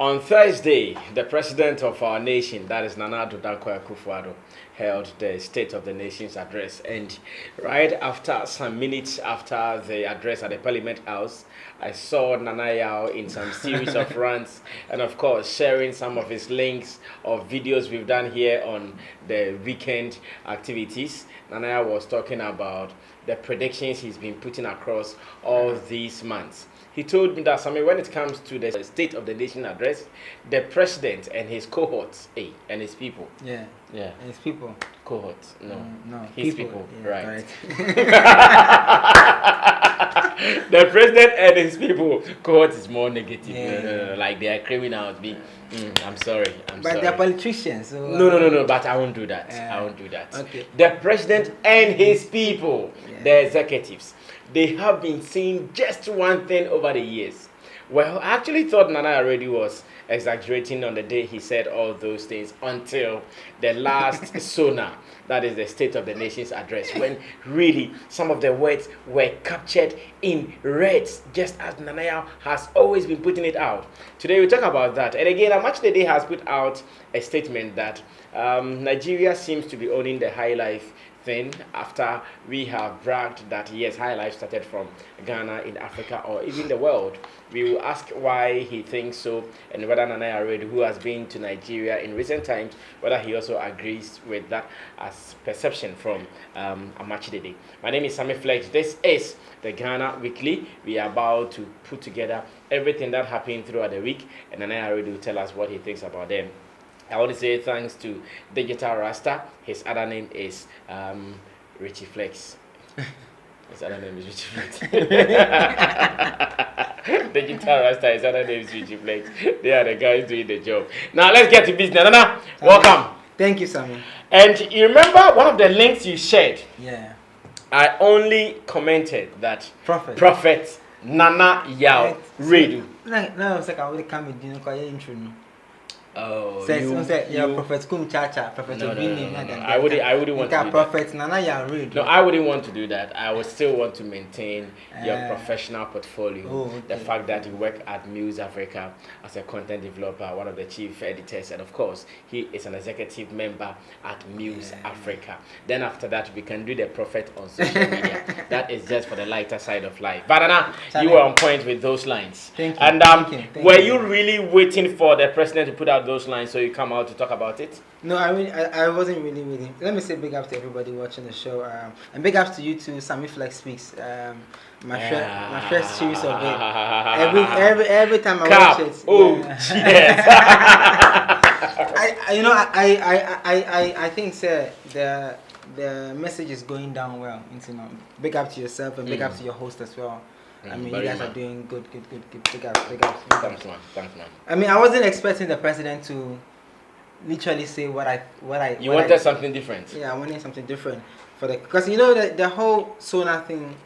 On Thursday, the president of our nation, that is Nana Addo Akuffo, held the State of the Nation's address. And right after some minutes after the address at the Parliament House, I saw Nana Yao in some series of rants and, of course, sharing some of his links of videos we've done here on the weekend activities. Nana Yao was talking about the predictions he's been putting across all these months. He told me that, Sammy, when it comes to the State of the Nation address, the president and his cohorts, and his people. Yeah. And his people. Cohorts, no. No. His people, yeah, right. The president and his people, cohort is more negative. Yeah. No. Like they are craving out. I'm sorry. But they're politicians. So, No. But I won't do that. I won't do that. Okay. The president and his people, Yeah. the executives, they have been saying just one thing over the years. Well, I actually thought Nana already was exaggerating on the day he said all those things until the last SONA, that is the State of the Nation's address, when really some of the words were captured in red, just as Nana has always been putting it out. Today we talk about that. And again, Amakye Dede has put out a statement that Nigeria seems to be owning the Highlife thing after we have bragged that yes, Highlife started from Ghana in Africa or even the world. We will ask why he thinks so and whether Nana Yared, who has been to Nigeria in recent times, whether he also agrees with that as perception from Amakye Dede. My name is Sammy Flex. This is the Ghana Weekly. We are about to put together everything that happened throughout the week, and Nana Yared will tell us what he thinks about them. I want to say thanks to Digital Rasta. His other name is Richie Flex. His other name is Richie Flex. Digital Rasta, his other name is Richie Flex. They are the guys doing the job. Now let's get to business. Nana, welcome. Thank you, Sammy. And you remember one of the links you shared? Yeah. I only commented that Prophet Nana Yao Redu. No, it's like I would come with intro. Oh, Prophet Kum Chacha, Prophet no. I wouldn't want to do Prophet that. Nana ya read. No, I wouldn't want to do that. I would still want to maintain your professional portfolio. Okay. The fact that you work at Muse Africa as a content developer, one of the chief editors, and of course, he is an executive member at Muse Africa. Then after that, we can do the Prophet on social media. That is just for the lighter side of life. But Anna, you were on point with those lines. Thank you. And Thank were you. you really waiting for the president to put out those lines so you come out to talk about it? No, I wasn't really waiting. Let me say big up to everybody watching the show, and big up to you too, Sammy Flex Speaks. My first series of it. Every time I watch it. Oh, yes. I think sir, the message is going down well. Big up to yourself and big up to your host as well. I mean, you guys are doing good. Big up. Thanks, man. I mean, I wasn't expecting the president to literally say what I. You wanted something different. Yeah, I wanted something different because the whole SONA thing.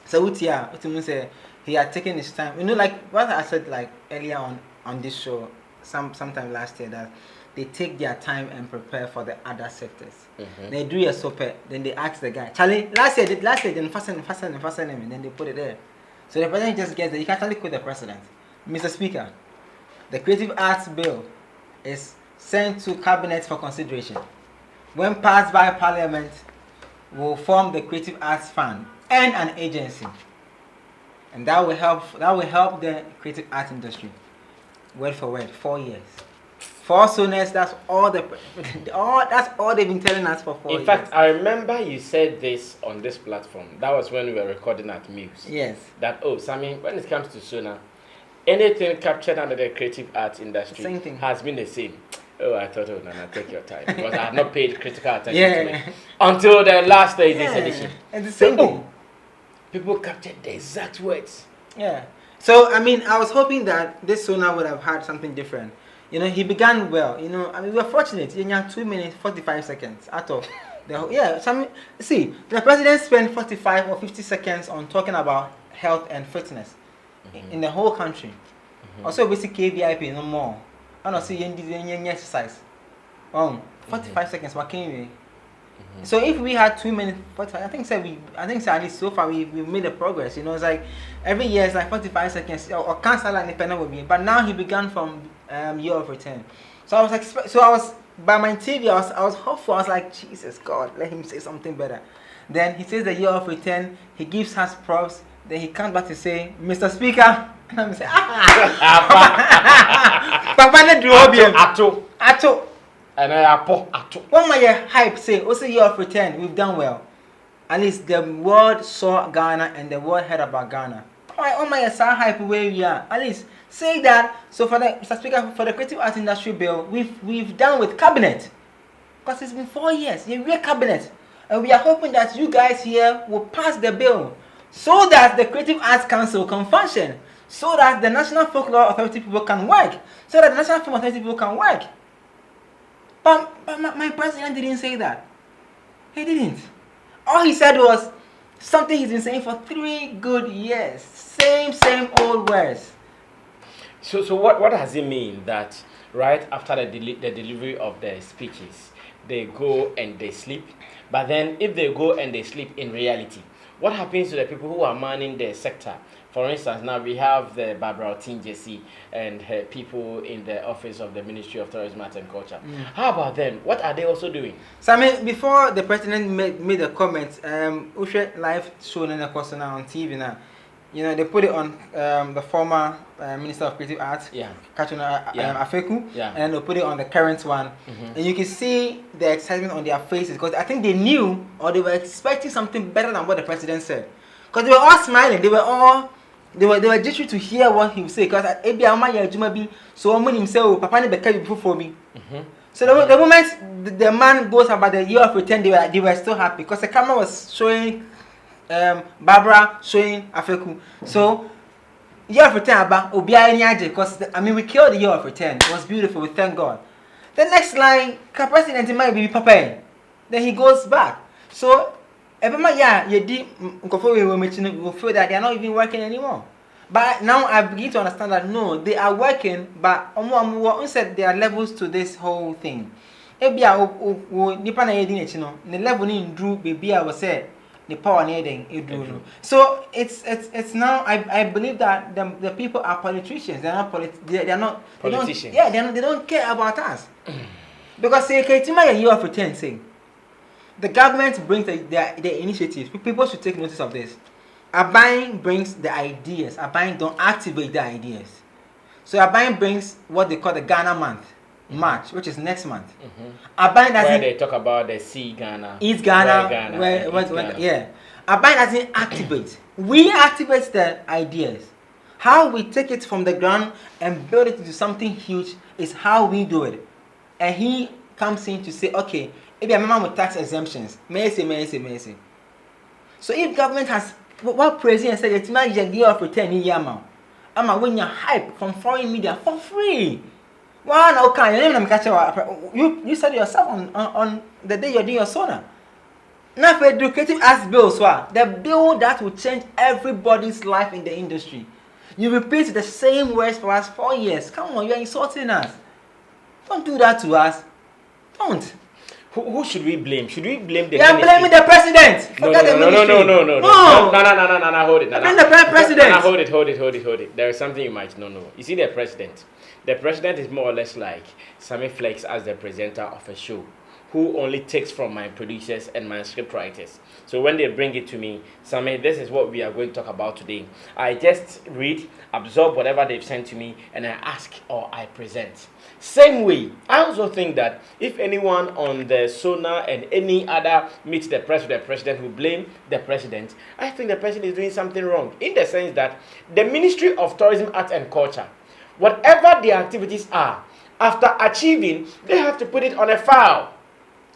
So what you say? He had taken his time. Like what I said like earlier on this show, sometime last year, that they take their time and prepare for the other sectors. They do a super, then they ask the guy. Charlie, last year, then fasten him, and then they put it there. So the president just gets there. You can actually quit the president. Mr. Speaker, the Creative Arts Bill is sent to Cabinet for consideration. When passed by Parliament, will form the Creative Arts Fund and an agency. And that will help the creative art industry. Word for word, 4 years. 4 SONAs, that's all they've been telling us for 4 years. In fact, I remember you said this on this platform. That was when we were recording at Muse. Yes. That, Sammy, when it comes to SONA, anything captured under the creative arts industry Same thing. has been the same. I thought, Nana, take your time. Because I had not paid critical attention to it. Until the last Thursday's edition. And the same thing. People captured the exact words. Yeah. So, I mean, I was hoping that this SONA would have had something different. He began well. I mean, we were fortunate. You had 2 minutes, 45 seconds out of the whole. Yeah, see, the president spent 45 or 50 seconds on talking about health and fitness in the whole country. Also, basic KVIP, no more. I don't see any exercise. 45 seconds, what can you So if we had 2 minutes, I think so at least so far we've made a progress. You know, it's like every year it's like 45 seconds or cancel like independent with me. But now he began from year of return. So I was I was by my TV. I was hopeful. I was like, Jesus God, let him say something better. Then he says the year of return. He gives us props. Then he comes back to say, Mr. Speaker. And I'm saying, Papa, let do Atto. And I apo Atto. One my hype say, also year of return, we've done well. At least the world saw Ghana and the world heard about Ghana. Oh my hype where we are. At least say that. So for the Mr. Speaker, for the creative arts industry bill, we've done with cabinet. Because it's been 4 years. We're cabinet. And we are hoping that you guys here will pass the bill so that the Creative Arts Council can function, so that the National Folklore Authority people can work, so that the National Film Authority people can work. But my president didn't say that. He didn't. All he said was something he's been saying for 3 good years. Same old words. So what does it mean that right after the delivery of the speeches, they go and they sleep? But then if they go and they sleep in reality, what happens to the people who are manning the sector? For instance, now we have the Barbara Otinjesi and her people in the office of the Ministry of Tourism, Arts and Culture. How about them? What are they also doing? So I mean, before the president made a comment, Ushe live show in the course now on TV now. You know, they put it on the former Minister of Creative Arts, Kachuna Afeku, and then they put it on the current one. And you can see the excitement on their faces because I think they knew or they were expecting something better than what the president said. Because they were all smiling, they were jittery to hear what he would say. Because so I'm himself, Papa before for me. So the moment the man goes about the year of return, they were still happy because the camera was showing Barbara showing Afeku. So year of return because we killed the year of return. It was beautiful, we thank God. The next line, president might be Papa. Then he goes back. So Akuffo will feel that they are not even working anymore. But now I begin to understand that no, they are working, but instead there are levels to this whole thing. The level in Drew baby I was said the power needing. So it's now I believe that the people are politicians. They are not politicians. They don't care about us. Because say a year of return saying the government brings the initiatives. People should take notice of this. Abaying brings the ideas. Abaying don't activate the ideas. So Abaying brings what they call the Ghana month. March, which is next month. Where they talk about the sea Ghana, East Ghana, yeah. Abaying doesn't activate. We activate the ideas. How we take it from the ground and build it into something huge is how we do it. And he comes in to say, okay, if I remember with tax exemptions, mercy. So if government has what president said, it's not a year of return in Yama. When you're hype from foreign media for free. Well, now can you said yourself on the day you're doing your sauna. Now for educative as bill, the bill that will change everybody's life in the industry. You repeat the same words for us 4 years. Come on, you're insulting us. Don't do that to us. Don't. Who should we blame? Should we blame the ministry? You're blaming the president. No. Hold it. Blame the president. Hold it. There is something you might not know. You see the president. The president is more or less like Sammy Flex as the presenter of a show, who only takes from my producers and my script writers. So when they bring it to me, Sammy, this is what we are going to talk about today. I just read, absorb whatever they've sent to me, and I ask or I present. Same way, I also think that if anyone on the Sona and any other meets the press with the president who blame the president, I think the president is doing something wrong. In the sense that the Ministry of Tourism, Arts and Culture, whatever their activities are, after achieving, they have to put it on a file.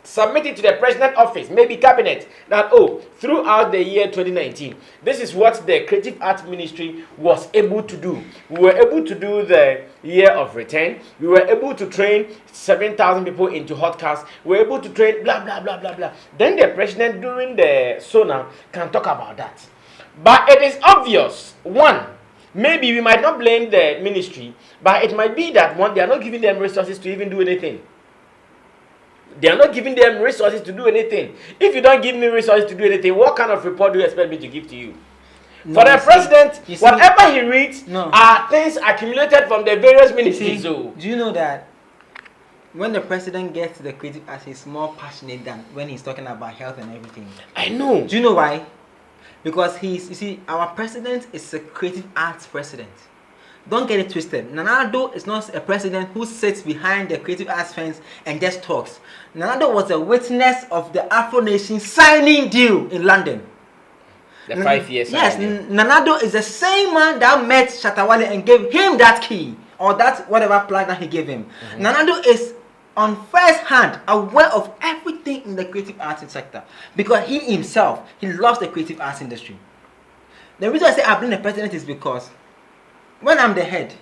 Submit it to the president office, maybe cabinet, that throughout the year 2019, this is what the Creative Arts Ministry was able to do. We were able to do the year of return. We were able to train 7,000 people into hotcast. We were able to train blah, blah, blah, blah, blah. Then the president during the Sona can talk about that. But it is obvious, one, maybe we might not blame the ministry, but it might be that one, they are not giving them resources to even do anything. They are not giving them resources to do anything. If you don't give me resources to do anything, what kind of report do you expect me to give to you? No, For the president, you see, whatever he reads no. are things accumulated from the various ministries. Do you know that when the president gets to the creative arts, he's more passionate than when he's talking about health and everything? I know. Do you know why? Because you see, our president is a creative arts president. Don't get it twisted. Nana Addo is not a president who sits behind the creative arts fence and just talks. Nana Addo was a witness of the Afro Nation signing deal in London. The 5 years. Yes, Nana Addo is the same man that met Shatawale and gave him that key or that whatever plug that he gave him. Nana Addo is on first hand aware of everything in the creative arts sector because he himself loves the creative arts industry. The reason I say I blame the president is because when I'm the head,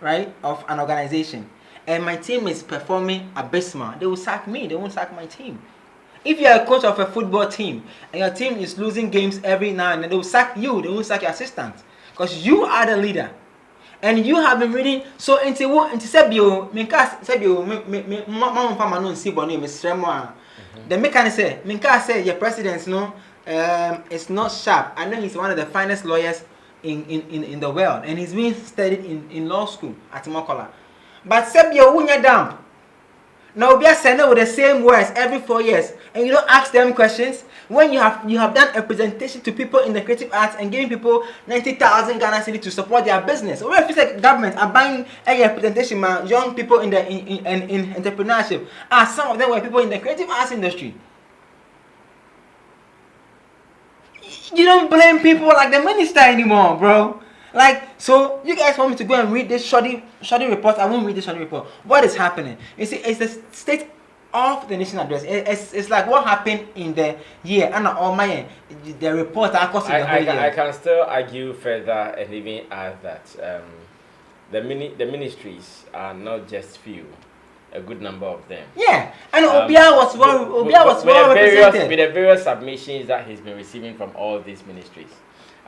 right, of an organization and my team is performing abysmal, they will sack me, they won't sack my team. If you are a coach of a football team and your team is losing games every now and then, they will sack you, they won't sack your assistant because you are the leader. And you have been reading so into Sebio, Minka Sebio, Mamma Pama no see bonny, Miss Remoa. The mechanic say, Minka say your president no it's not sharp. I know he's one of the finest lawyers in the world and he's being studied in law school at Mokola. But Sebio Wunya damp. Now be a sender with the same words every 4 years and you don't ask them questions. When you have done a presentation to people in the creative arts and giving people 90,000 Ghana cedi to support their business, or if it's like government are buying a presentation, man, young people in entrepreneurship, some of them were people in the creative arts industry. You don't blame people like the minister anymore, bro. Like, so you guys want me to go and read this shoddy report? I won't read this shoddy report. What is happening? You see, it's the state of the nation address. It's like what happened in the year and all my the report I can still argue further and even add that the ministries are not just few, a good number of them. Yeah, and Obia was well represented with the various submissions that he's been receiving from all these ministries.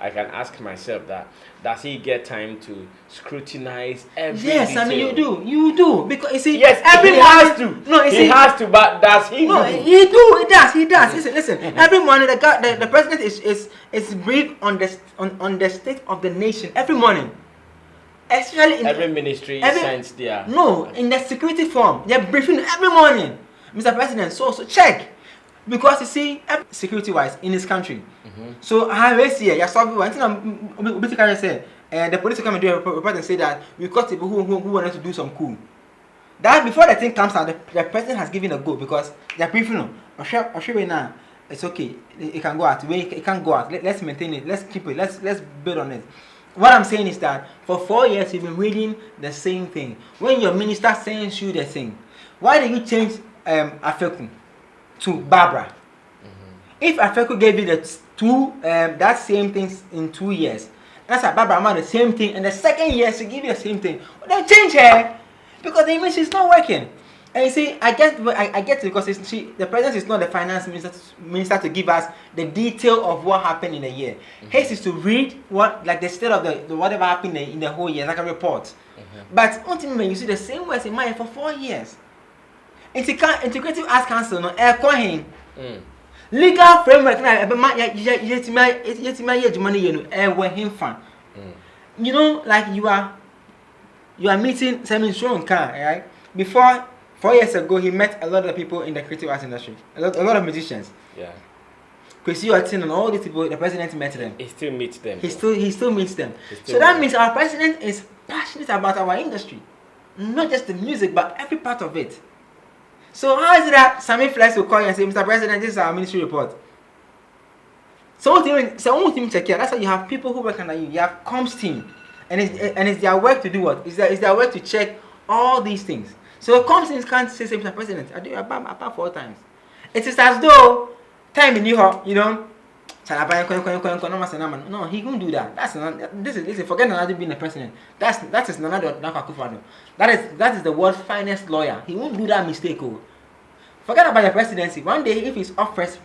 I can ask myself that does he get time to scrutinize every detail? I mean you do because you see yes everyone has to. No, he has to, but does he? No, do? He does. Listen. Every morning the president is briefed on the state of the nation every morning. Especially in every ministry sends their in the security form. They're briefing every morning. Mr. President, so check. Because you see, security wise in this country. So I always see you saw one thing I'm say the police come and do a report and say that we caught people who wanted to do some coup. That before the thing comes out, the president has given a go because they're briefing them. Now it's okay. It can go out. It can't go out. Let's maintain it. Let's keep it. Let's build on it. What I'm saying is that for 4 years you've been reading the same thing. When your minister sends you the thing, why did you change Afeku to Barbara? If Afeku gave you the two that same things in 2 years, that's a Barbara amount the same thing, and the second year she give you the same thing, well, then change her because it means she's not working. And you see, I get it because the president is not the finance minister to give us the detail of what happened in a year. His is to read what like the state of the whatever happened in the whole year, like a report. But ultimately, you see the same words in mind for 4 years. Integrative Arts Council no legal framework you know, like you are meeting Sammy Flex, right? Before 4 years ago, he met a lot of people in the creative arts industry, a lot of musicians. Yeah. Chris, you are and all these people, the president met them. He still meets them. He still meets them. So that means our president is passionate about our industry, not just the music, but every part of it. So how is it that Sammy Flex will call you and say, Mr. President, this is our ministry report? Someone team check here. That's why you have people who work under you. You have comms team, and it's their work to do what? It's their work to check all these things. So comms team can't say, Mr. President, I do about 4 times. It is as though time in you know. No, he won't do that. That's not. This is forget another being the president. That is another Akuffo. That is the world's finest lawyer. He won't do that mistake. Forget about the presidency. One day, if he's off as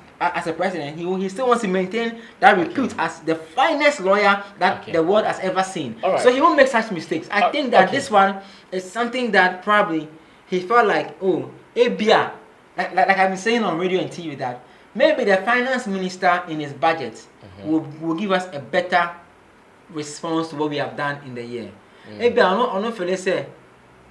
a president, he still wants to maintain that repute as the finest lawyer that the world has ever seen. Right. So he won't make such mistakes. I think that this one is something that probably he felt like, oh, Abia. like I've been saying on radio and TV that maybe the finance minister in his budget will give us a better response to what we have done in the year. Maybe I'm not for let's say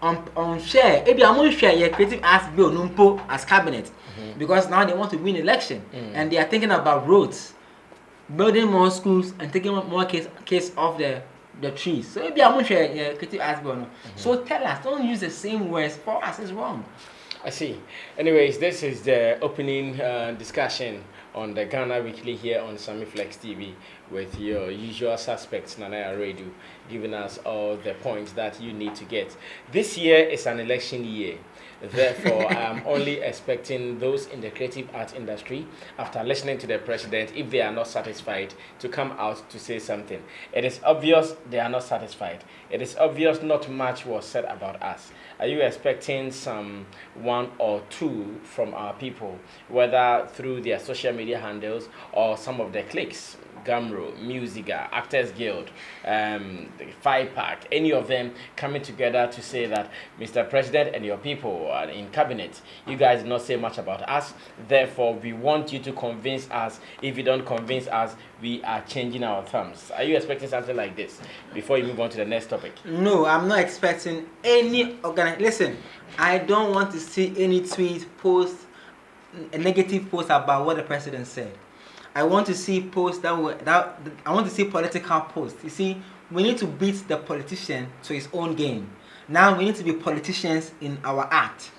on share. Maybe I'm not share your creative arts bill numpo as cabinet because now they want to win election and they are thinking about roads, building more schools and taking more case off the trees. So maybe I'm not share your creative arts bill. No. So tell us, don't use the same words. For us, it's wrong. I see. Anyways, this is the opening discussion on the Ghana Weekly here on Sammy Flex TV with your usual suspects, Nanaya Radio, giving us all the points that you need to get. This year is an election year. Therefore, I'm only expecting those in the creative arts industry, after listening to the president, if they are not satisfied, to come out to say something. It is obvious they are not satisfied. It is obvious not much was said about us. Are you expecting some one or two from our people, whether through their social media handles or some of their cliques? Gamro, Musica, Actors Guild, the Five Pack, any of them coming together to say that Mr. President and your people are in cabinet, you guys do not say much about us, therefore we want you to convince us. If you don't convince us, we are changing our thumbs. Are you expecting something like this before you move on to the next topic? No, I'm not expecting any Listen, I don't want to see any tweet, post, a negative post about what the president said. I want to see posts I want to see political posts. You see, we need to beat the politician to his own game. Now we need to be politicians in our art.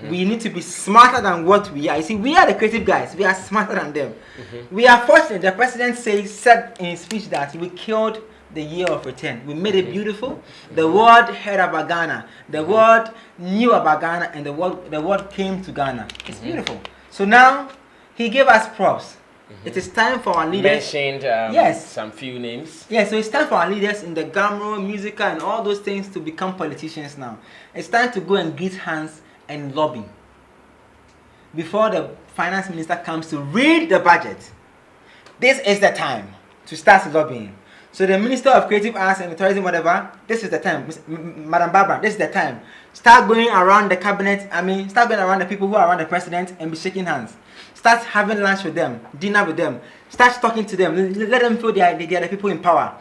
We need to be smarter than what we are. You see, we are the creative guys. We are smarter than them. We are fortunate. The president said in his speech that we killed the year of return. We made it beautiful. The world heard about Ghana. The world knew about Ghana, and the world came to Ghana. It's beautiful. So now he gave us props. It is time for our leaders. Mentioned some few names. Yeah, so it's time for our leaders in the Gamro, Musica, and all those things to become politicians now. It's time to go and greet hands and lobby before the finance minister comes to read the budget. This is the time to start lobbying. So the Minister of Creative Arts and Tourism, whatever, this is the time. Madam Barbara, this is the time. Start going around the cabinet, start going around the people who are around the president and be shaking hands. Start having lunch with them, dinner with them. Start talking to them. Let them feel they are the people in power.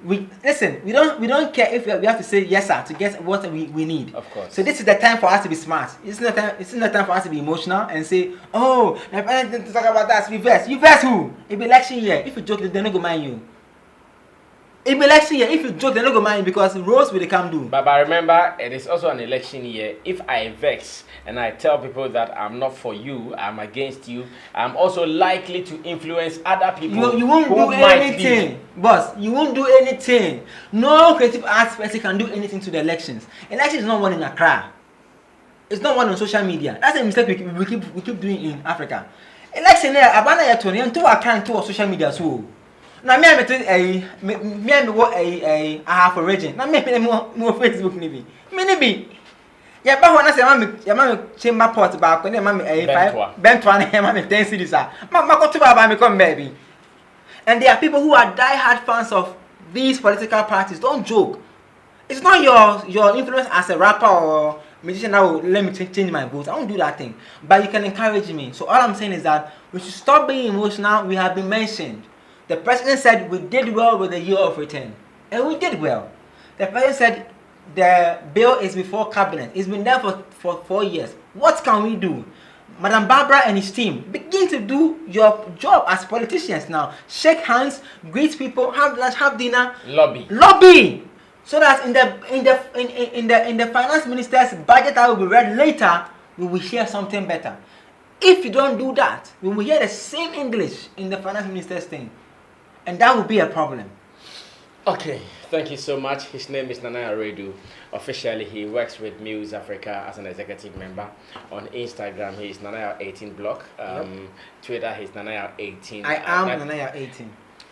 We don't care if we have to say yes sir to get what we need. Of course. So this is the time for us to be smart. It's not time for us to be emotional and say, oh, the president to talk about that. Reverse. Reverse who? It be election year. If you joke, they're not gonna mind you. It be election year. If you joke, they're not gonna mind you because roads will they come do. But remember, it is also an election year. If I vex and I tell people that I'm not for you, I'm against you, I'm also likely to influence other people. You won't do anything, boss. You won't do anything. No creative arts person can do anything to the elections. Election is not won in Accra. It's not won on social media. That's a mistake we keep doing in Africa. Election there, abana ya toni and to Accra to social media so. Now me I have a region. Now me more Facebook nibi. Me nibi. Yeah, but when I say mama chamber pot back when mama bentwa na mama 10 cities ah. Mama go to baba me come baby. And there are people who are die-hard fans of these political parties. Don't joke. It's not your influence as a rapper or musician that will let me change my vote. I won't do that thing. But you can encourage me. So all I'm saying is that we should stop being emotional. We have been mentioned. The president said we did well with the year of return. And we did well. The president said the bill is before cabinet. It's been there for 4 years. What can we do? Madam Barbara and his team, begin to do your job as politicians now. Shake hands, greet people, have lunch, have dinner. Lobby. So that in the finance minister's budget that will be read later, we will hear something better. If you don't do that, we will hear the same English in the finance minister's thing. And that will be a problem. Okay, thank you so much. His name is Nanaya Redu. Officially, he works with Muse Africa as an executive member. On Instagram, he is Nanaya18blog. Twitter, he's Nanaya18. I am Nanaya18.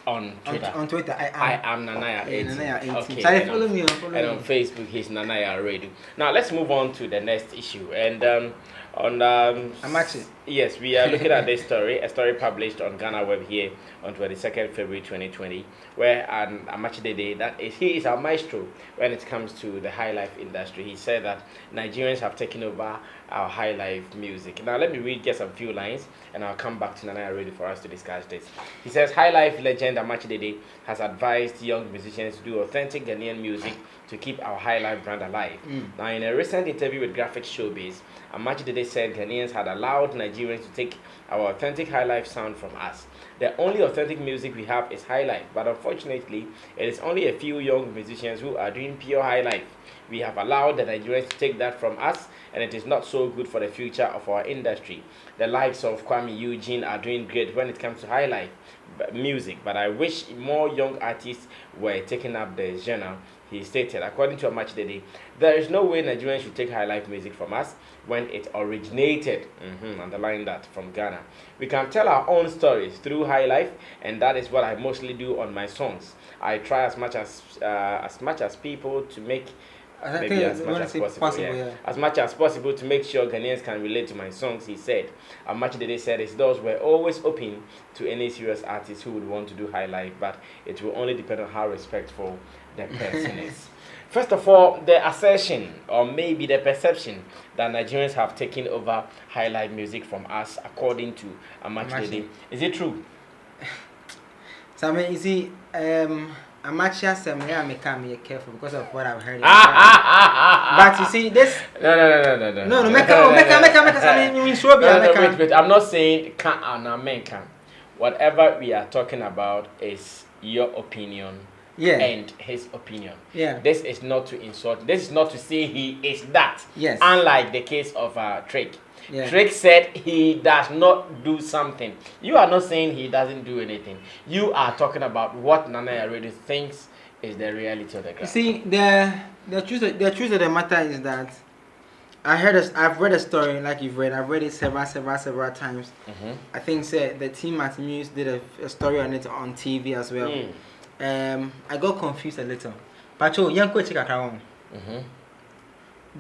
On Twitter. On Twitter, I am Nanaya18. Nanaya18. Okay, So follow me. And on Facebook, he's Nanaya Redu. Now, let's move on to the next issue. And On Amakye. yes, we are looking at this story, a story published on Ghana Web here on 22nd February 2020, where Amakye Dede, that is, he is our maestro when it comes to the high life industry. He said that Nigerians have taken over our high life music. Now let me read just a few lines, and I'll come back to Nana ready for us to discuss this. He says, high life legend Amakye Dede has advised young musicians to do authentic Ghanaian music to keep our high life brand alive. Now, in a recent interview with Graphic Showbiz, Amakye Dede said Ghanaians had allowed Nigerians to take our authentic high life sound from us. The only authentic music we have is high life, but unfortunately, it is only a few young musicians who are doing pure high life. We have allowed the Nigerians to take that from us, and it is not so good for the future of our industry. The likes of Kwame Eugene are doing great when it comes to high life music, but I wish more young artists were taking up the genre. He stated, according to Amakye Dede, there is no way Nigerians should take high life music from us when it originated, underline that, from Ghana. We can tell our own stories through high life, and that is what I mostly do on my songs. I try as much as people to make maybe as much as possible, yeah. As much as possible to make sure Ghanaians can relate to my songs, he said. Amakye Dede said his doors were always open to any serious artist who would want to do high life, but it will only depend on how respectful the person is. First of all, the assertion or maybe the perception that Nigerians have taken over high life music from us, according to Amakye Dede, is it true? Sammy, you see, Amakye said, "I'm careful because of what I've heard." But you see, this. No. Make wait. I'm not saying can. Whatever we are talking about is your opinion. Yeah. And his opinion. Yeah. This is not to insult. This is not to say he is that. Yes. Unlike the case of Trick. Yeah. Trick said he does not do something. You are not saying he doesn't do anything. You are talking about what Nana already thinks is the reality of the ground. You see, the truth of the matter is that I've read a story like you've read. I've read it several times. I think the team at Muse did a story on it on TV as well. I got confused a little. Pacho,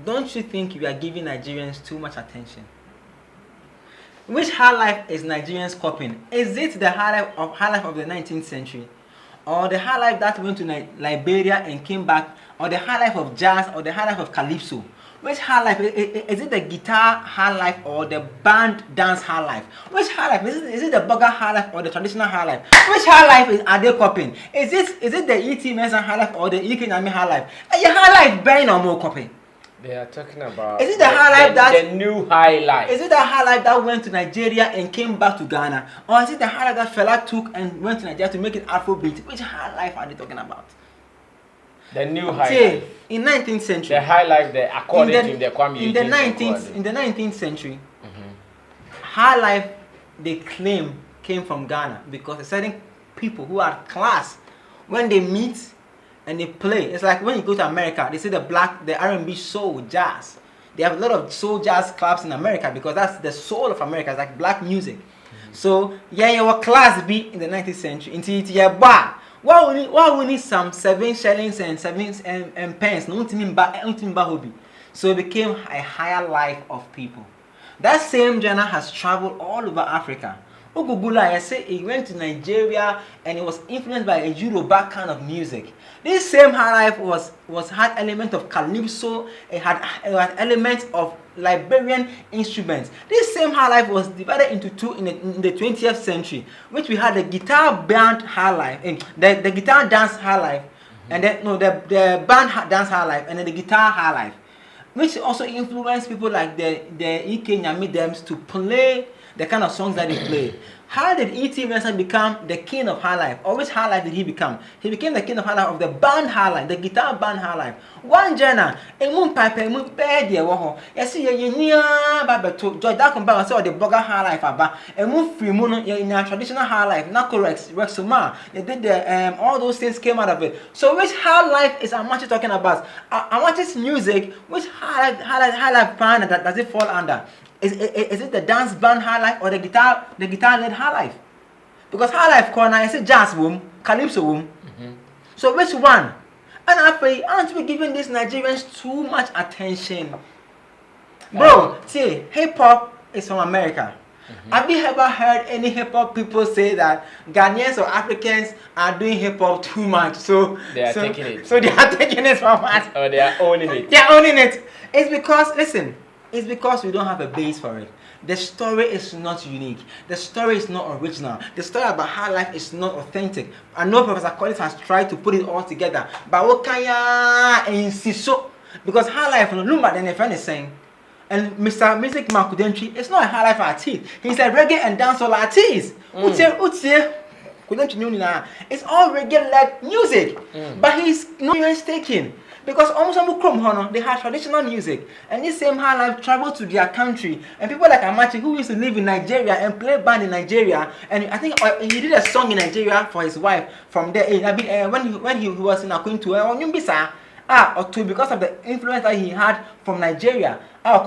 don't you think you are giving Nigerians too much attention? Which high life is Nigerians copying? Is it the high life of the 19th century? Or the high life that went to Liberia and came back? Or the high life of jazz? Or the high life of calypso? Which high life? Is it the guitar high life or the band dance high life? Which high life? Is it the burger high life or the traditional high life? Which high life are they copying? Is it the E.T. Mensah high life or the E.K. Nyame high life? Your high life buying or more copying? They are talking about. Is it the high life the new high life? Is it the high life that went to Nigeria and came back to Ghana, or is it the high life that Fela took and went to Nigeria to make it Afrobeat? Which high life are they talking about? The new high life. In 19th century. The high life, according to the Kwame in the 19th century, high life they claim came from Ghana because certain people who are class, when they meet and they play, it's like when you go to America, they say the R&B soul jazz. They have a lot of soul jazz clubs in America because that's the soul of America. It's like black music. So your class be in the 19th century into bar. Why we need some 7 shillings and 7 pence? No, so it became a higher life of people. That same genre has traveled all over Africa. Ogugula, I say it went to Nigeria and it was influenced by a Yoruba kind of music. This same high life had element of calypso. It had elements of Liberian instruments. This same high life was divided into two in the 20th century, which we had the guitar band high life, the guitar dance high life, and then the band dance high life, and then the guitar high life, which also influenced people like the E.K. Nyame Dems to play the kind of songs that they play. How did E.T. Mensah become the king of high life? Or which high life did he become? He became the king of high life of the band high life, the guitar band high life. One genre, emu pipe, emu bed ye woho. Yesi ye nia babeto. Joy that compare say the burger high life aba. Emu free mono in a traditional high life. Nacorex, Rexoma. They did the all those things came out of it. So which high life is Amakye talking about? Amakye's music, which high life band does it fall under? Is it the dance band high life or the guitar led high life? Because high life corner is a jazz room, calypso room. So which one? And I pray, aren't we giving these Nigerians too much attention? Bro, see, hip hop is from America. Have you ever heard any hip hop people say that Ghanaians or Africans are doing hip hop too much? So they are taking it. So they are taking it from us. Or they are owning it. They are owning it. It's because, listen, it's because we don't have a base for it. The story is not unique. The story is not original. The story about Highlife is not authentic. I know Professor Collins has tried to put it all together, but what can you insist so? Because Highlife, no matter than a friend is saying, and Mr. Music Man Kudentry is not a Highlife artist. He's a reggae and dancehall artist. It's all reggae-like music, but he's not even taking. Because almost they have traditional music, and this same Highlife traveled to their country, and people like Amakye, who used to live in Nigeria and play band in Nigeria, and I think he did a song in Nigeria for his wife. From there, when he was in Akuffo, or two, because of the influence that he had from Nigeria, so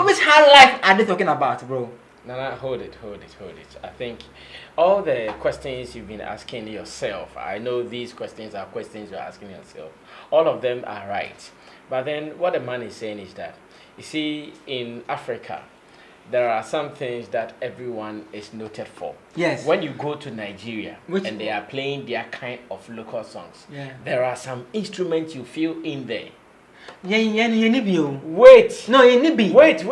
which Highlife are they talking about, bro? Nana, hold it. I think all the questions you've been asking yourself, I know these questions are questions you're asking yourself. All of them are right. But then what the man is saying is that, you see, in Africa, there are some things that everyone is noted for. Yes. When you go to Nigeria and they are playing their kind of local songs, there are some instruments you feel in there. Wait. No, you need Wait.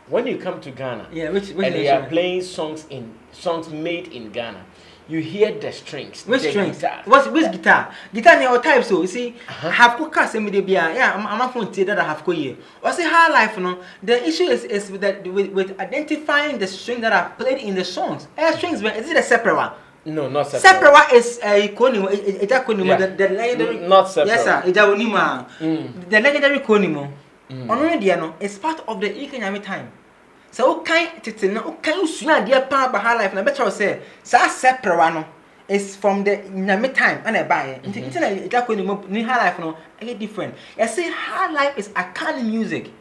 When you come to Ghana, which and they are playing songs made in Ghana, you hear the strings. Which the strings? Guitars. Which guitar? Guitar there are types. So you see, have cookers and I'm not going to that I have here. Or say Highlife, no. The issue is with identifying the strings that are played in the songs. Strings, is it a separate one? No, not separate. Separate is a konimo. The legendary. Not separate. Yes, sir. The legendary konimo. It's part of the economic time. So can you see idea part of Highlife? Na better say separate one is from the economic time and I buy it. It's like ni Highlife no different. I say Highlife is a kind of music.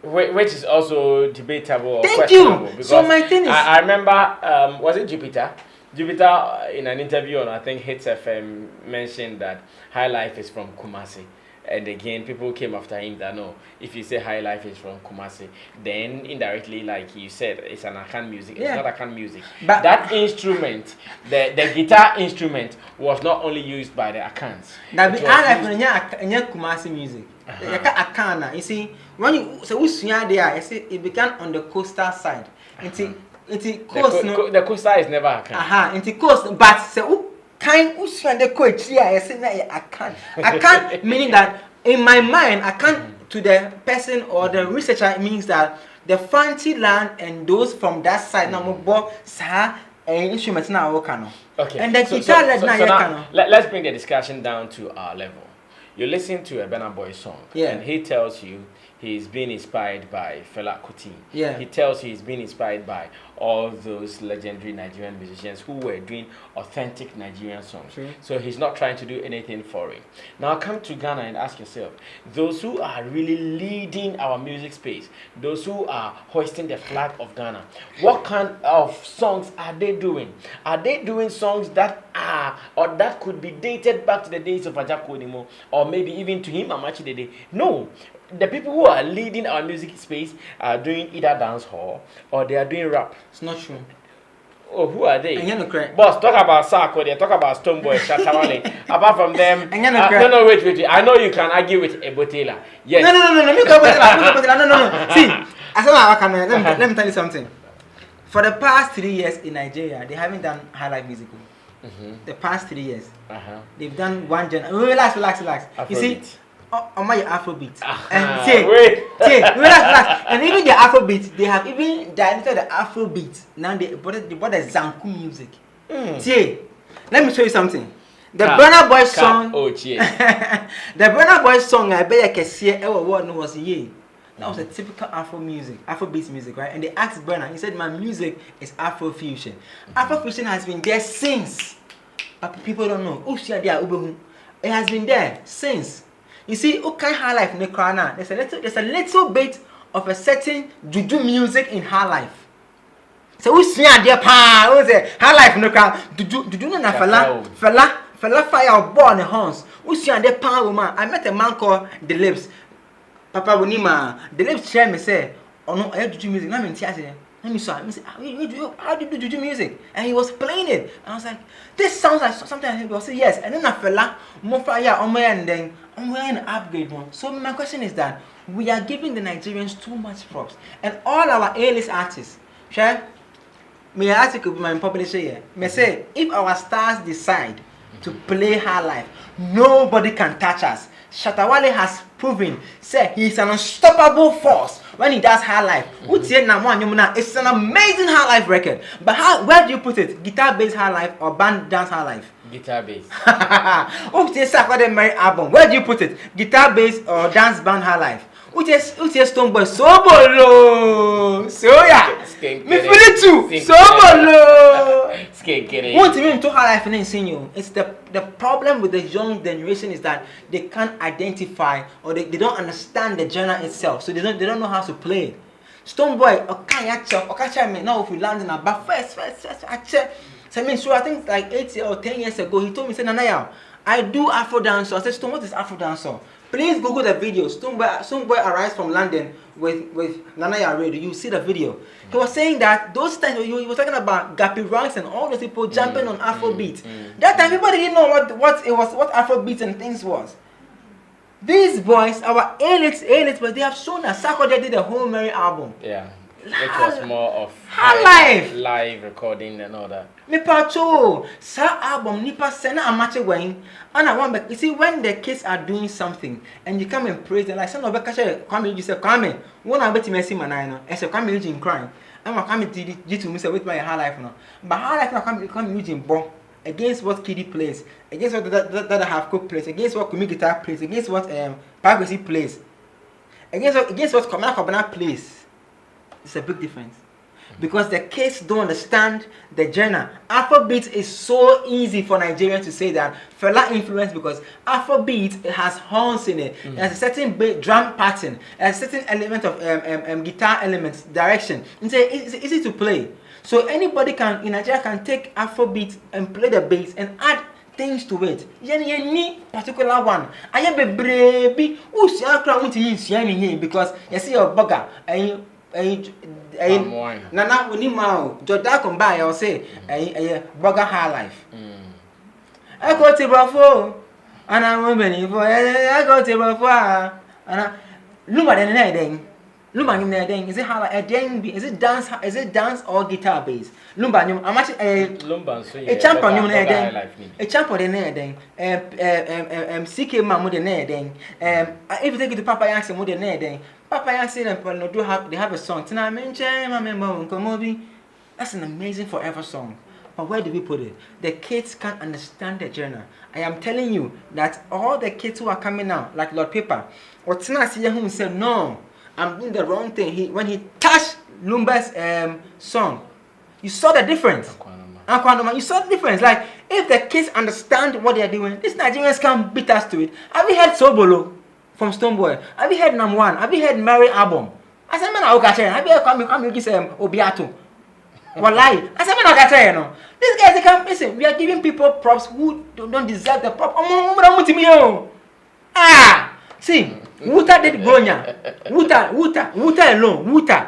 Which is also debatable or Thank questionable. You. So my thing is, I remember, was it Jupiter? Jupiter in an interview on I think Hits FM mentioned that Highlife is from Kumasi. And again, people came after him that no, if you say Highlife is from Kumasi, then indirectly, like you said, it's an Akan music. It's not Akan music. But that instrument, the guitar instrument, was not only used by the Akans. That be Highlife Kumasi music. Akana. You see, when you there, I say it began on the coastal side. The coastal is never Akan. Into coast, but say kind the coach here, I say I can't meaning that in my mind I can't to the person or the researcher it means that the fancy land and those from that side now more instruments now okay. And the guitar let's bring the discussion down to our level. You listen to a Burna Boy song and he tells you he's been inspired by Fela Kuti. He tells you he's been inspired by all those legendary Nigerian musicians who were doing authentic Nigerian songs. So he's not trying to do anything foreign. Now come to Ghana and ask yourself, those who are really leading our music space, those who are hoisting the flag of Ghana, what kind of songs are they doing? Are they doing songs that are, or that could be dated back to the days of Ajako Nimo, or maybe even to him, Amakye Dede? No. The people who are leading our music space are doing either dancehall or they are doing rap. It's not true. Oh, who are they? Correct. Boss, talk about Sako, they talk about Stoneboy, Shatawale. Apart from them, no, wait. I know you can argue with Ebotela. Yes. No. See, let me tell you something. For the past 3 years in Nigeria, they haven't done Highlife musical. The past 3 years, they've done one genre. Relax. Afrobeat. You see. On my Afrobeat. And relax. And even the Afrobeat, they have even diluted the Afrobeat. Now they brought the Zanku music. Let me show you something. The Burna Boy song. The Burna Boy song I bet I can see was ye. That was a typical Afrobeat music, right? And they asked Burna, he said, my music is Afrofusion. Afrofusion has been there since. But people don't know. It has been there since. You see, okay, Highlife in the corner. There's a little bit of a certain juju music in Highlife. So we see there pa, we say Highlife in the corner. Juju na fella fire born the horns. Who's your power woman? I met a man called The Lips. Papa Wunima. The Lips share me say, oh no, I do music. Let me tell you. Let me saw. How do you do music? And he was playing it. And I was like, this sounds like something I heard. I said yes. And then I fella more fire on my and then I'm wearing an upgrade one. So my question is that we are giving the Nigerians too much props, and all our A-list artists. Share. My article be my publisher here. Me say if our stars decide to play Highlife, nobody can touch us. Shatawale has proven, say he's an unstoppable force when he does Highlife. It's an amazing Highlife record. But where do you put it? Guitar based Highlife or band dance Highlife? Guitar based. Mary album. Where do you put it? Guitar based or dance band Highlife? Uche Stone Boy Sobolo. So yeah. Me feel it too. Sobolo. Want to mean to Highlife and then you. It's the problem with the young generation is that they can't identify or they don't understand the genre itself. So they don't know how to play it. Stone Boy, okay, me now if we land in a but first, I check. So I think like 8 or 10 years ago, he told me, say, Nanaya, I do Afro dance. So I said, Stone, what is Afro dance? Please Google the video. Stone Boy arrives from London with Nanaya Radio. You see the video. He was saying that those times he was talking about Gappy Ranks and all those people jumping on Afro beats. That time people didn't know what Afro beats and things was. These boys, our A-list, but they have shown us. Sarkodie did the whole Mary album. Yeah. It was more of Highlife live recording and all that. Me pacho, sa album nipa sena Amakye when. And I want back. You see, when the kids are doing something and you come and praise them, like some of the catcher come you say, come one I bet you see manana. I say, come in crying. I'm coming to you to me say with my Highlife now. But Highlife now come using bomb against what Kiddy plays, against what that have cook plays, against what Kumi guitar plays, against what Pagasi plays, against what Kabana plays. It's a big difference. Because the kids don't understand the genre. Afrobeat is so easy for Nigerians to say that fella influence because Afrobeat has horns in it. It has a certain drum pattern, it has a certain element of guitar elements, direction. It's easy to play. So anybody in Nigeria can take Afrobeat and play the bass and add things to it. Any particular one. I am a baby who's because you see your burger and Nana Unimao, Joda come by, I'll say a burger Highlife. I got to Bravo, and I'm women for I got to Bravo, and Luma than anything. Luma in there, is it how a dang is it dance or guitar bass? Lumba, I'm much a champion, a champion in there, CK Mamu the Neding, if you take it to Papa Yanks and Moody Neding. Papa Yancy and they have a song. That's an amazing forever song. But where do we put it? The kids can't understand the genre. I am telling you that all the kids who are coming out, like Lord Paper, or Tinasi who said, no, I'm doing the wrong thing. When he touched Lumba's song, you saw the difference. You saw the difference. Like, if the kids understand what they are doing, these Nigerians can't beat us to it. Have you heard Sobolo? From Stoneboy. Have you heard Nam One? Have you heard Mary album? I said, man, I'll catch have you come you give Obiato? Wallahi. I said, man, I'll catch no. These guys, they come, listen, we are giving people props who don't deserve the prop. See, Wuta did Gonya. Wuta alone. Wuta.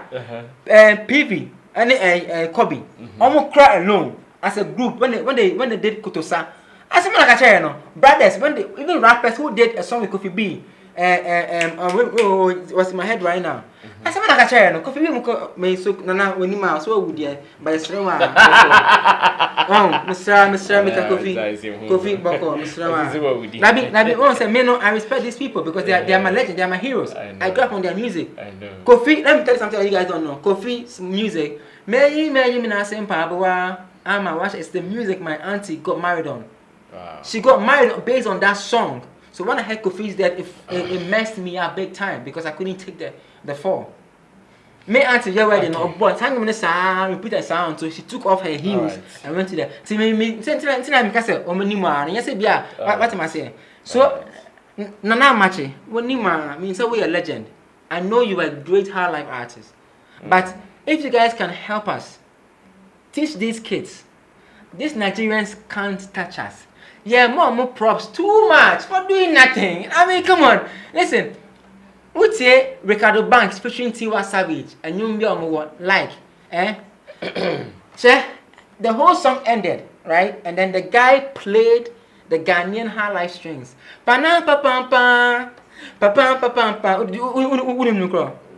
PV. And Kobe. Almost cry alone as a group when they did Kotosa. I said, man, I'll catch no. Brothers, even rappers who did a song with Kofi B. What's in my head right now? I said, I can't no coffee me so Nana when you so would ye by Srema. Mr. Coffee Boko, Mr. Nabi once and men I respect these people because they are my legend, they are my heroes. I grew up on their music. I know. Kofi, let me tell you something you guys don't know. Kofi's music, may me same Pabawa. Watch it's the music my auntie got married on. Wow. She got married based on that song. So when I heard Kofi's death, it messed me up big time because I couldn't take the fall. Me auntie your wedding or boy, hang on the sound, repeat the sound. So she took off her heels and went to the. See me, say Omanima, and yes, what am I saying? So Nana Amakye, Omanima means that we are a legend. I know you are a great Highlife artist, but if you guys can help us teach these kids, these Nigerians can't touch us. Yeah, more props. Too much for doing nothing. I mean, come on. Listen. What's say Ricardo Banks featuring Tiwa Savage and you be on what like? So the whole song ended, right? And then the guy played the Ghanaian Highlife strings. Pa pa pa pa pa pa pa pa pa.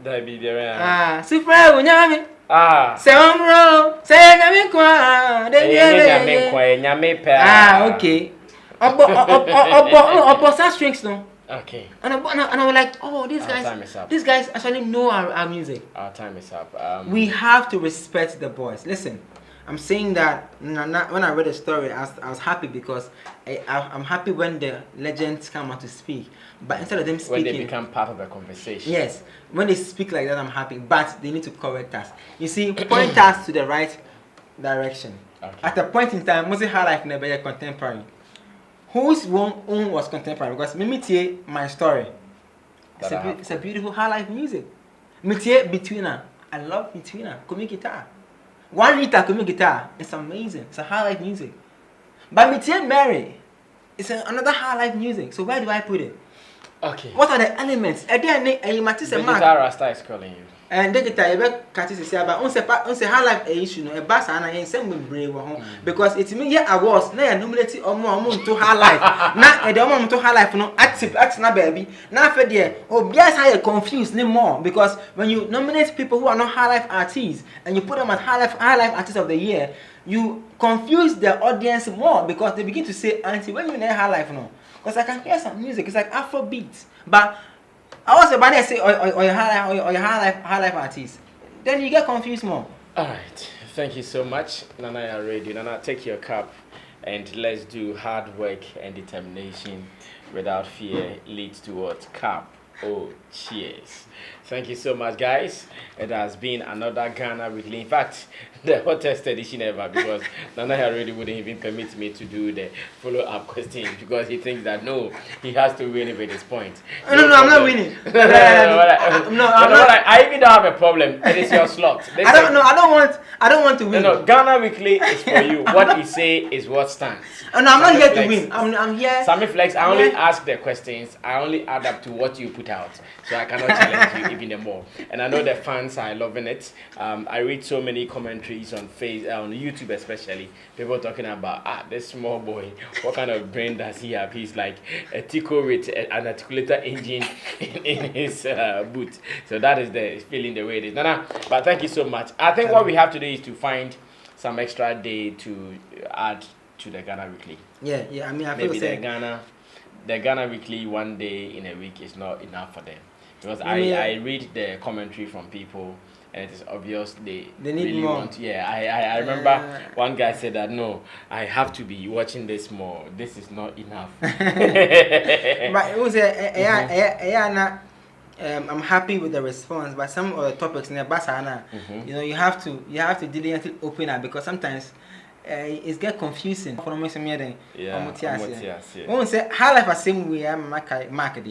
That be there. Sifra unyami. Semro, say nyami kwa. Nyami pe. Okay. Obo strings no. Okay. And I was like, oh, these guys actually know our music. Our time is up. We have to respect the boys. Listen, I'm saying that when I read the story, I was happy because I'm happy when the legends come out to speak. But instead of them speaking, when they become part of the conversation. Yes, when they speak like that, I'm happy. But they need to correct us. You see, point us to the right direction. Okay. At a point in time, Moses Highlife never be contemporary. Whose own was contemporary? Because me my story. It's a beautiful Highlife music. Me between her. I love between her. Kumi guitar. 1 liter Kumi guitar. It's amazing. It's a Highlife music. But me Mary. It's another Highlife music. So where do I put it? Okay. What are the elements? The guitar Rasta is calling you. And the guitar, you catch it say about on say Highlife issue no a bass and I same with brave because it mean yeah I was na nominate or more to Highlife na e dey omo to Highlife no active act na baby na fe there obias how you confused no more because when you nominate people who are not Highlife artists and you put them at Highlife artist of the year, you confuse the audience more because they begin to say auntie when you name Highlife no, because I can hear some music, it's like Afrobeat, but I was about to say or your Highlife artist. Then you get confused more. Alright. Thank you so much, Nanaya Radio. Nana, take your cup and let's do hard work and determination without fear leads towards cup. Oh, cheers. Thank you so much, guys. It has been another Ghana Weekly. In fact, the hottest edition ever because Nanaya really wouldn't even permit me to do the follow-up question because he thinks that no, he has to win with his point. No, I'm not winning. I'm not. I even don't have a problem. It is your slot. I don't want to win. No, Ghana Weekly is for you. What he say is what stands. No, I'm not here to win. I'm here. Sammy Flex, I only ask the questions. I only add up to what you put out. So I cannot challenge you even more. And I know the fans are loving it. I read so many commentaries on YouTube especially. People talking about, this small boy, what kind of brain does he have? He's like a tico with an articulator engine in his boot. So that is the feeling the way it is. No, but thank you so much. I think what we have to do is to find some extra day to add to the Ghana Weekly. Yeah. I mean, I feel maybe the Ghana Weekly 1 day in a week is not enough for them because I read the commentary from people and it is obvious they need really more. want. Yeah, I remember one guy said that no, I have to be watching this more. This is not enough. But it was I'm happy with the response, but some of the topics in the Basana, you have to diligently open up because sometimes it get confusing. Won't say Highlife the same way I'm market,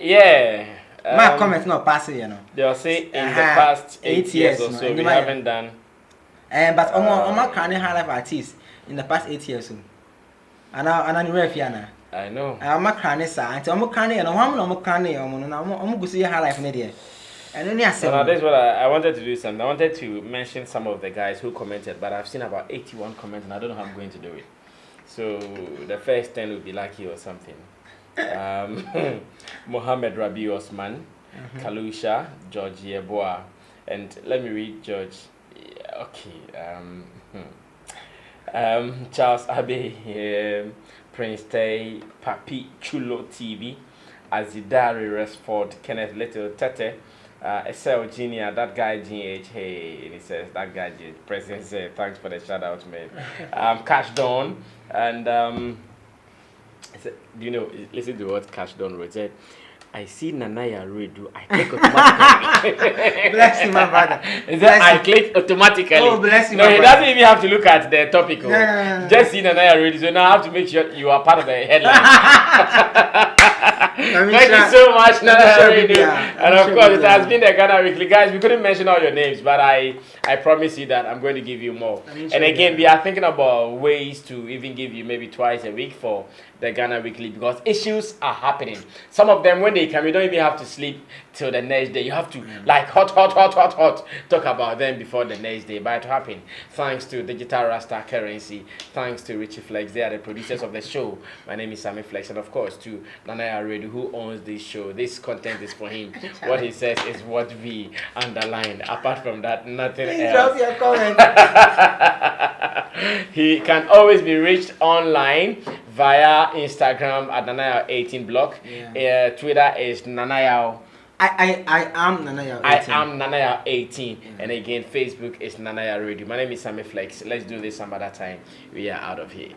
Yeah. My comments not passing, They'll say in the past 8 years or so we haven't done. But I'm current Highlife artist in the past 8 years. And I'm refiana. I know. I'm a current sir. I'm a current and I'm going to see Highlife in there. And then that's what I wanted to do something. I wanted to mention some of the guys who commented, but I've seen about 81 comments and I don't know how I'm going to do it. So the first 10 will be lucky or something. Mohammed Rabi Osman, Kalusha, George Yeboah, and let me read George. Okay. Charles Abe, Prince Tay, Papi Chulo TV, Azidari Resford, Kenneth Little Tete, SL Junior, that guy GH, hey, and he says that guy President said thanks for the shout out, man. Cash Dawn and do you know, listen to what Cash Dawn wrote. Said, I see Nanaya redo. I click automatically. Bless you, my brother. I click automatically. Oh, bless you, no, my he brother. doesn't even have to look at the topic. No. Just see Nanaya redo. So now I have to make sure you are part of the headline. Thank you so much, Nana Radio. And of course, it has been the Ghana Weekly. Guys, we couldn't mention all your names, but I promise you that I'm going to give you more. And again, we are thinking about ways to even give you maybe twice a week for the Ghana Weekly because issues are happening. Some of them, when they come, you don't even have to sleep till the next day. You have to like hot talk about them before the next day. But it happened. Thanks to Digital Rasta Currency. Thanks to Richie Flex. They are the producers of the show. My name is Sammy Flex, and of course to Nana Redu, who owns this show. This content is for him. What he says is what we underline. Apart from that, nothing else. Drop your comment. He can always be reached online via Instagram at Nanayao18blog. Yeah. Twitter is Nanayao. I am Nanayao18. I am Nanayao18. And again, Facebook is Nanayao Radio. My name is Sammy Flex. Let's do this some other time. We are out of here.